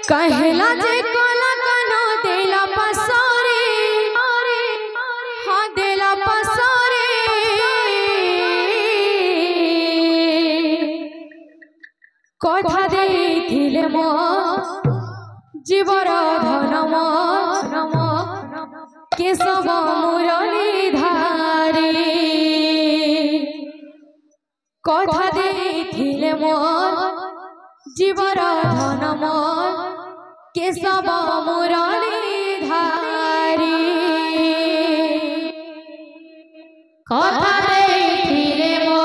कहला जे कोला कनो देला पसोरे हाँ देला पसोरे कथा देथिले मो जीवर धनम केशव मुरली धारी कथा देथिले मो जीवर धनम केशव मुरली धारी कथा देथिले मो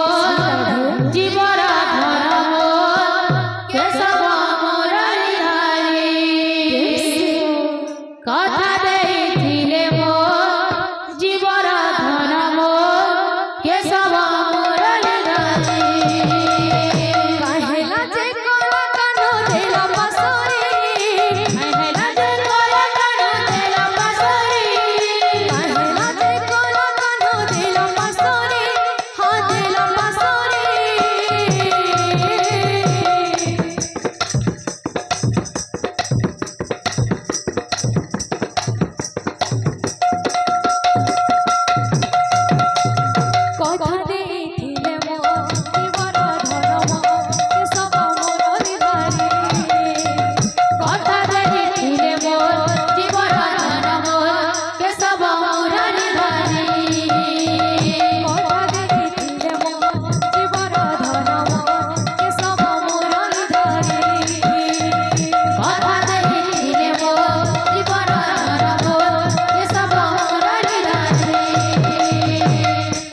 जीवर धनम केशव मुरली धारी कथा देथिले मो जीवर धनम केशव मुरली धारी कहला जे कोला कनो देला पसोरे कहला जे कोला कनो देला पसोरे कहला जे कोला कनो देला पसोरे हाँ देला पसोरे कथा देथिले मो जीवर धनम केशव मुरली धारी कथा देथिले मो जीवर धनम केशव मुरली धारी कथा देथिले मो जीवर धनम केशव मुरली धारी कथा देथिले मो जीवर धनम केशव मुरली धारी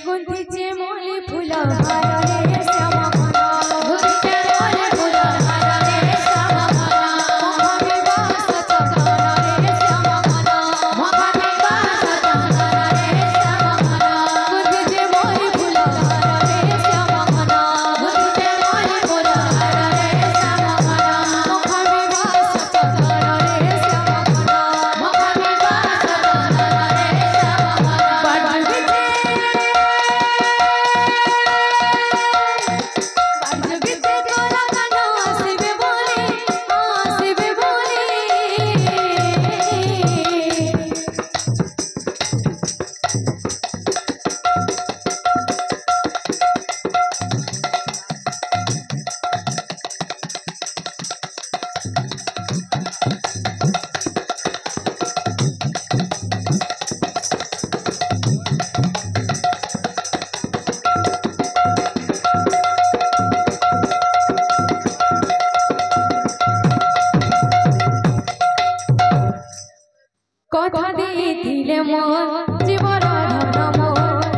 गुंथीचे मोली फुल हार रे श्याम घना गुंथीचे मोली फुल हार रे श्याम घना मोहविवास चंदन रे श्याम घना मोहविवास चंदन रे श्याम घना गुंथीचे मोली फुल हार रे श्याम घना गुंथीचे मोली फुल हार रे श्याम घना मोहविवास चंदन रे श्याम घना मोहविवास चंदन रे श्याम घना बाजूबीते कोला कनो आसिबे बोले आसिबे बोले कथा देथिले मो जीवर धनम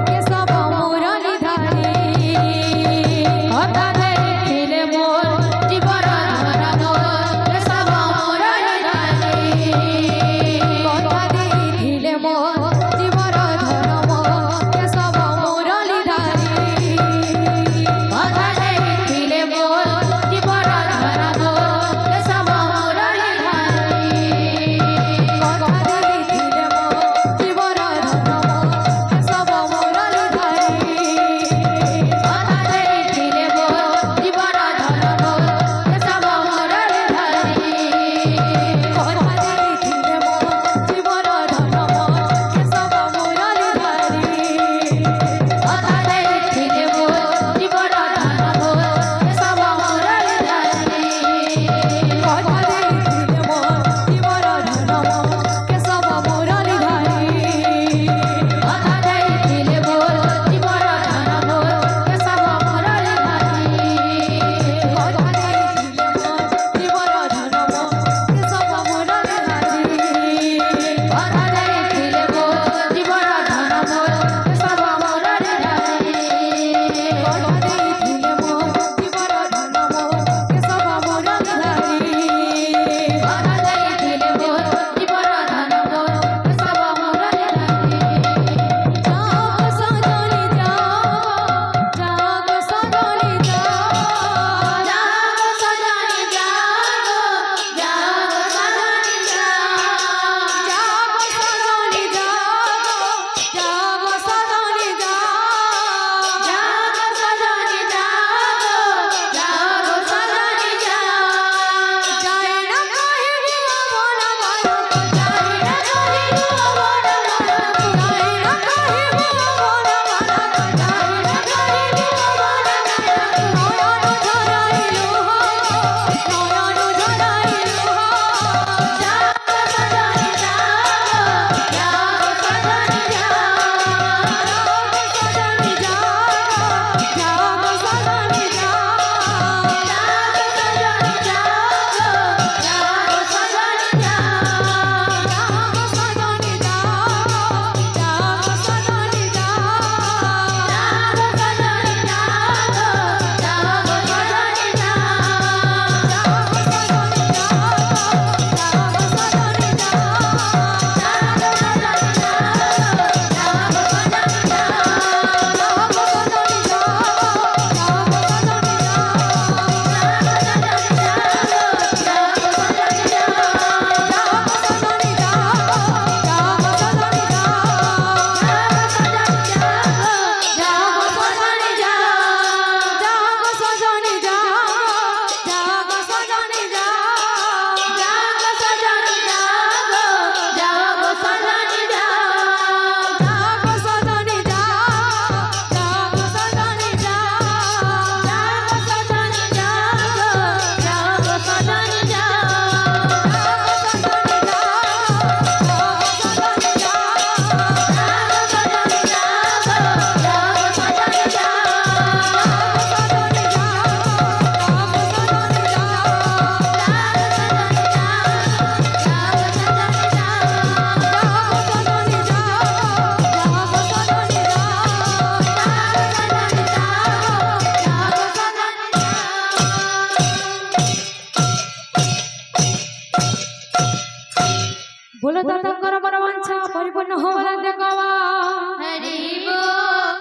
केशव मुरली धारी कथा देथिले मो जीवर धनम केशव मुरली धारी कथा देथिले मो जीवर धनम केशव मुरली धारी कथा देथिले मो जीवर धनम केशव मुरली धारी कथा देथिले मो जीवर बोलो तो तंकर परमांशा परिपूर्ण होला देखवा